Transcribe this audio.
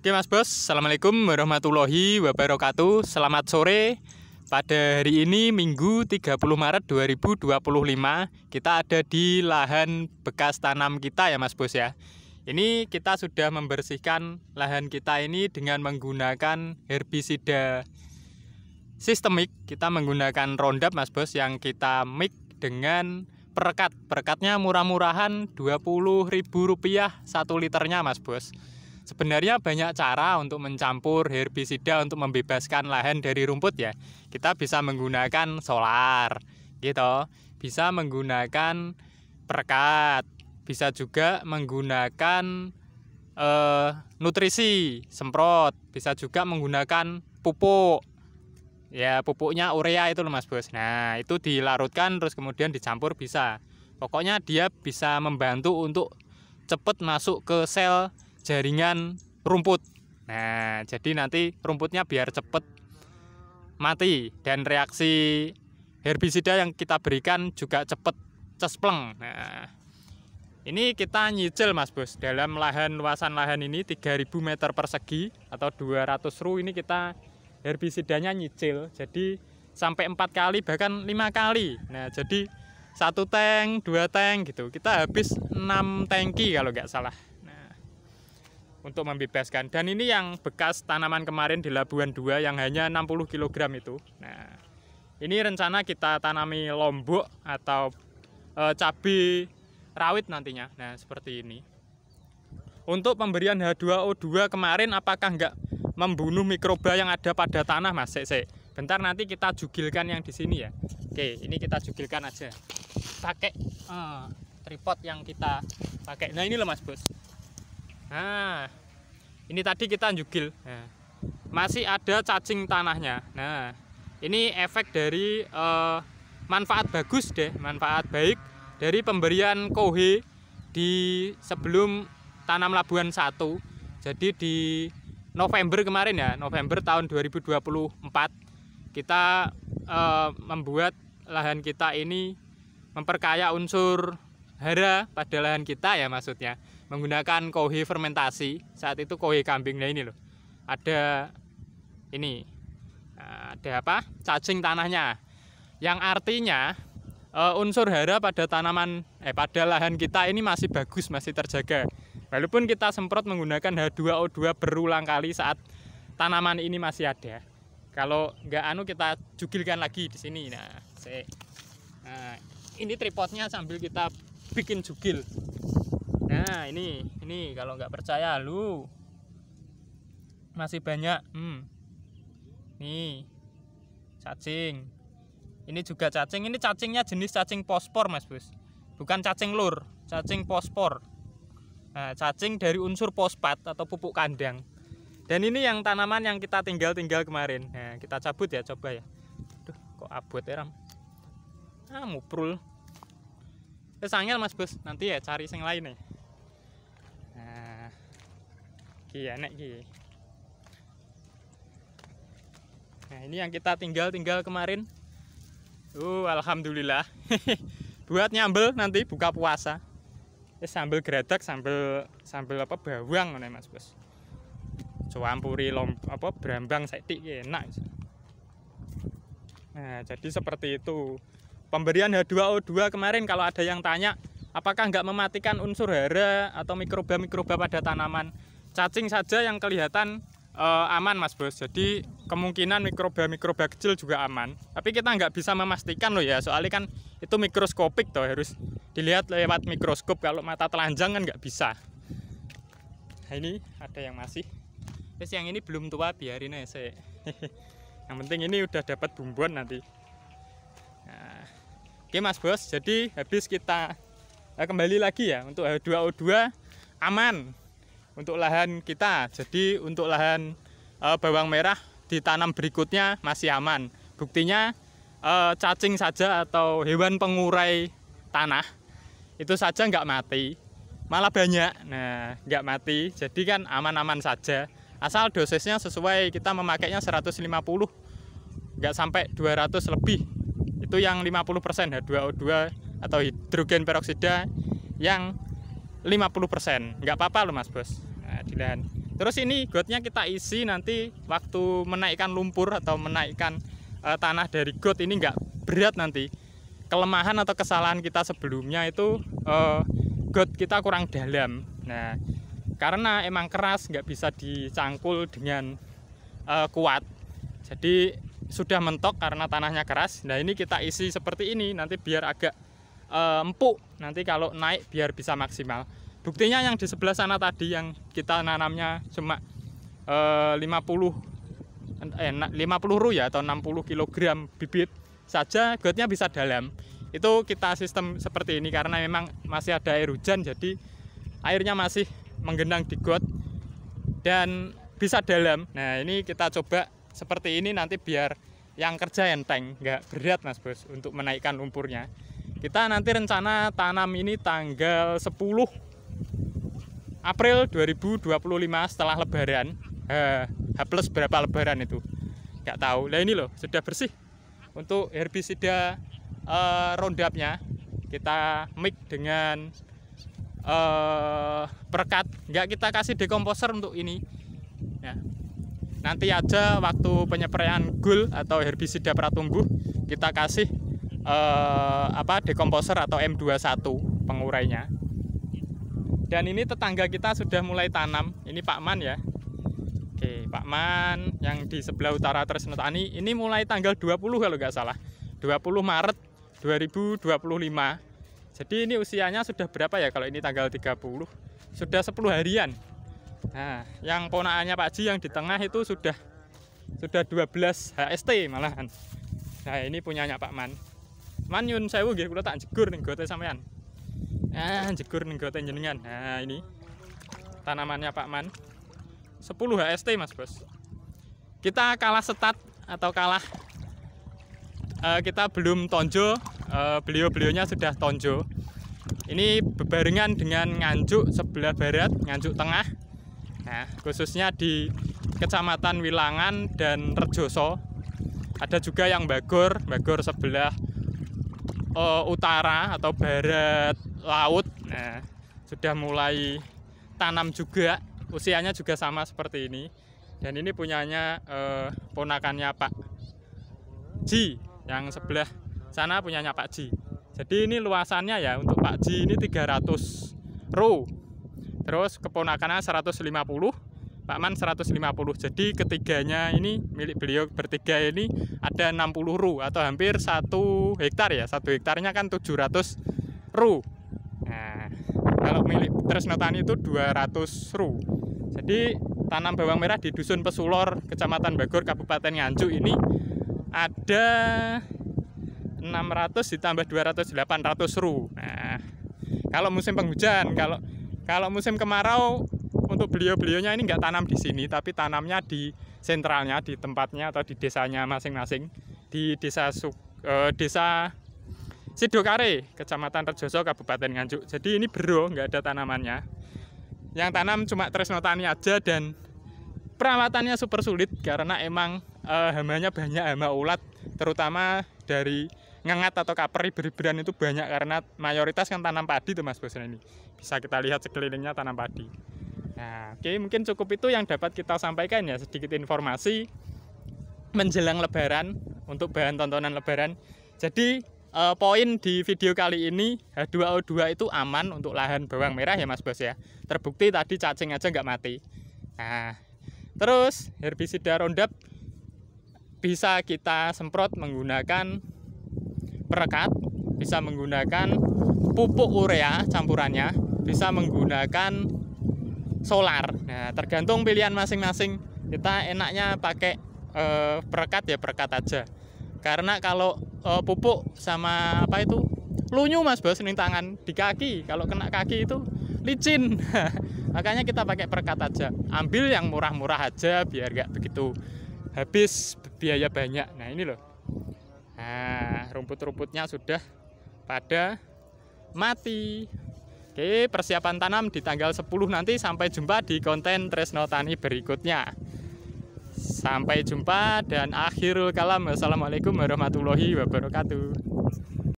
Oke Mas Bos, Assalamualaikum warahmatullahi wabarakatuh. Selamat sore. Pada hari ini Minggu 30 Maret 2025 kita ada di lahan bekas tanam kita ya Mas Bos ya. Ini kita sudah membersihkan lahan kita ini dengan menggunakan herbisida sistemik. Kita menggunakan Roundup Mas Bos yang kita mix dengan perekat. Perekatnya murah-murahan Rp20.000 1 liternya Mas Bos. Sebenarnya banyak cara untuk mencampur herbisida untuk membebaskan lahan dari rumput ya. Kita bisa menggunakan solar gitu, bisa menggunakan perekat, bisa juga menggunakan nutrisi semprot, bisa juga menggunakan pupuk. Ya, pupuknya urea itu loh Mas Bos. Nah, itu dilarutkan terus kemudian dicampur bisa. Pokoknya dia bisa membantu untuk cepat masuk ke sel jaringan rumput. Nah, jadi nanti rumputnya biar cepet mati dan reaksi herbisida yang kita berikan juga cepet cespleng. Nah, ini kita nyicil Mas Bos dalam luasan lahan ini 3000 meter persegi atau 200 ru ini kita herbisidanya nyicil. Jadi sampai 4 kali bahkan 5 kali. Nah, jadi 1 tank, 2 tank gitu. Kita habis 6 tangki kalau nggak salah. Untuk membebaskan. Dan ini yang bekas tanaman kemarin di Labuan 2 yang hanya 60 kg itu. Nah, ini rencana kita tanami lombok atau cabai rawit nantinya. Nah, seperti ini. Untuk pemberian H2O2 kemarin apakah enggak membunuh mikroba yang ada pada tanah Mas? Bentar nanti kita jugilkan yang di sini ya. Oke, ini kita jugilkan aja. Pakai tripod yang kita pakai. Nah, ini loh Mas Bos. Nah, ini tadi kita jugil. Nah, masih ada cacing tanahnya. Nah, ini efek dari manfaat bagus deh, manfaat baik dari pemberian kohe di sebelum tanam Labuan 1. Jadi di November kemarin ya, November tahun 2024 kita membuat lahan kita ini memperkaya unsur hara pada lahan kita ya maksudnya. Menggunakan kohe fermentasi. Saat itu kohe kambing. Nah ini loh, ada ini, ada apa? Cacing tanahnya. Yang artinya unsur hara pada pada lahan kita ini masih bagus, masih terjaga. Walaupun kita semprot menggunakan H2O2 berulang kali saat tanaman ini masih ada. Kalau nggak kita jugilkan lagi di sini. Nah, ini tripodnya sambil kita bikin jugil. Nah, ini kalau nggak percaya lu masih banyak. Nih cacing. Ini juga cacing. Ini cacingnya jenis cacing fosfor Mas Bos. Bukan cacing lur, cacing fosfor. Nah, cacing dari unsur fosfat atau pupuk kandang. Dan ini yang tanaman yang kita tinggal kemarin. Nah, kita cabut ya, coba ya. Duh, kok abot ya Ram. Muprul. Sangel Mas Bos, nanti ya cari yang lain ya. Nah, iya nek iki. Nah, ini yang kita tinggal kemarin. Alhamdulillah. Buat nyambel nanti buka puasa. Sambel gradak, sambel apa bawang nih Mas Bos. Campuri brambang sithik enak. Nah, jadi seperti itu. Pemberian H2O2 kemarin kalau ada yang tanya apakah nggak mematikan unsur hara atau mikroba-mikroba pada tanaman. Cacing saja yang kelihatan aman Mas Bos. Jadi kemungkinan mikroba-mikroba kecil juga aman. Tapi kita nggak bisa memastikan loh ya. Soalnya kan itu mikroskopik toh, harus dilihat lewat mikroskop. Kalau mata telanjang kan nggak bisa. Nah, ini ada yang masih. Terus yang ini belum tua, biarin aja. Yang penting ini udah dapat bumbuan nanti. Nah, oke Mas Bos, jadi habis kita kembali lagi ya untuk H2O2 aman untuk lahan kita. Jadi untuk lahan bawang merah ditanam berikutnya masih aman. Buktinya cacing saja atau hewan pengurai tanah itu saja nggak mati, malah banyak. Nah, nggak mati, jadi kan aman-aman saja. Asal dosisnya sesuai, kita memakainya 150, nggak sampai 200 lebih. Itu yang 50% H2O2 atau hidrogen peroksida yang 50%. Nggak apa-apa loh Mas Bos. Nah, di lahan Terus ini gotnya kita isi nanti waktu menaikkan lumpur atau menaikkan tanah dari got ini nggak berat nanti. Kelemahan atau kesalahan kita sebelumnya itu got kita kurang dalam. Nah, karena emang keras nggak bisa dicangkul dengan kuat. Jadi sudah mentok karena tanahnya keras. Nah, ini kita isi seperti ini nanti biar agak empuk. Nanti kalau naik biar bisa maksimal. Buktinya yang di sebelah sana tadi yang kita nanamnya cuma 50 ru ya atau 60 kg bibit saja gotnya bisa dalam. Itu kita sistem seperti ini karena memang masih ada air hujan, jadi airnya masih menggenang di got dan bisa dalam. Nah, ini kita coba seperti ini nanti biar yang kerja enteng, nggak berat Mas Bos untuk menaikkan lumpurnya. Kita nanti rencana tanam ini tanggal 10 April 2025 setelah lebaran. H plus berapa lebaran itu nggak tahu. Nah, ini loh sudah bersih. Untuk herbisida Roundupnya kita mix dengan perekat, nggak kita kasih dekomposer untuk ini ya. Nanti aja waktu penyempraian gul atau herbisida pratumbuh kita kasih dekomposer atau M21 pengurainya. Dan ini tetangga kita sudah mulai tanam. Ini Pak Man ya. Oke, Pak Man yang di sebelah utara Tresno Tani ini mulai tanggal 20 kalau nggak salah. 20 Maret 2025. Jadi ini usianya sudah berapa ya kalau ini tanggal 30? Sudah 10 harian. Nah, yang ponakannya Pak Ji yang di tengah itu sudah 12 HST malahan. Nah, ini punyanya Pak Man. Man nyun sewu nggih kula tak jegur ning gote sampean. Jegur ning gote jenengan. Nah, ini tanamannya Pak Man. 10 HST Mas Bos. Kita kalah setat atau kalah kita belum tonjo, beliau-beliaunya sudah tonjo. Ini bebarengan dengan Nganjuk sebelah barat, Nganjuk tengah. Nah, khususnya di Kecamatan Wilangan dan Rejoso. Ada juga yang Bagor sebelah utara atau barat laut. Nah, sudah mulai tanam juga. Usianya juga sama seperti ini. Dan ini punyanya ponakannya Pak Ji. Yang sebelah sana punyanya Pak Ji. Jadi ini luasannya ya untuk Pak Ji ini 300 ru. Terus keponakannya 150, Pak Man 150. Jadi ketiganya ini milik beliau bertiga ini ada 60 ru atau hampir 1 hektar ya. 1 hektarnya kan 700 ru. Nah, kalau milik Tresno Tani itu 200 ru. Jadi tanam bawang merah di Dusun Pesulor, Kecamatan Bagor, Kabupaten Nganjuk ini ada 600 ditambah 200, 800 ru. Nah, kalau musim penghujan, kalau musim kemarau untuk beliau-beliaunya ini nggak tanam di sini, tapi tanamnya di sentralnya, di tempatnya atau di desanya masing-masing, di desa Sidokare, Kecamatan Rejoso, Kabupaten Nganjuk. Jadi ini bero, nggak ada tanamannya. Yang tanam cuma Tresno Tani aja dan perawatannya super sulit karena emang hamanya banyak, hama ulat, terutama dari ngengat atau kaperi beriberan itu banyak karena mayoritas kan tanam padi tuh Mas Bos ini. Bisa kita lihat sekelilingnya tanam padi. Nah, oke, mungkin cukup itu yang dapat kita sampaikan ya, sedikit informasi menjelang lebaran untuk bahan tontonan lebaran. Jadi poin di video kali ini H2O2 itu aman untuk lahan bawang merah ya Mas Bos ya. Terbukti tadi cacing aja nggak mati. Nah, terus herbisida Roundup bisa kita semprot menggunakan perekat, bisa menggunakan pupuk urea campurannya, bisa menggunakan solar. Nah, tergantung pilihan masing-masing. Kita enaknya pakai perekat ya perekat aja. Karena kalau pupuk sama apa itu lunyu Mas Bos ning tangan di kaki, kalau kena kaki itu licin. Makanya kita pakai perekat aja. Ambil yang murah-murah aja biar nggak begitu habis biaya banyak. Nah, ini loh. Nah, rumput-rumputnya sudah pada mati. Oke, persiapan tanam di tanggal 10 nanti. Sampai jumpa di konten Tresno Tani berikutnya. Sampai jumpa dan akhirul kalam. Wassalamualaikum warahmatullahi wabarakatuh.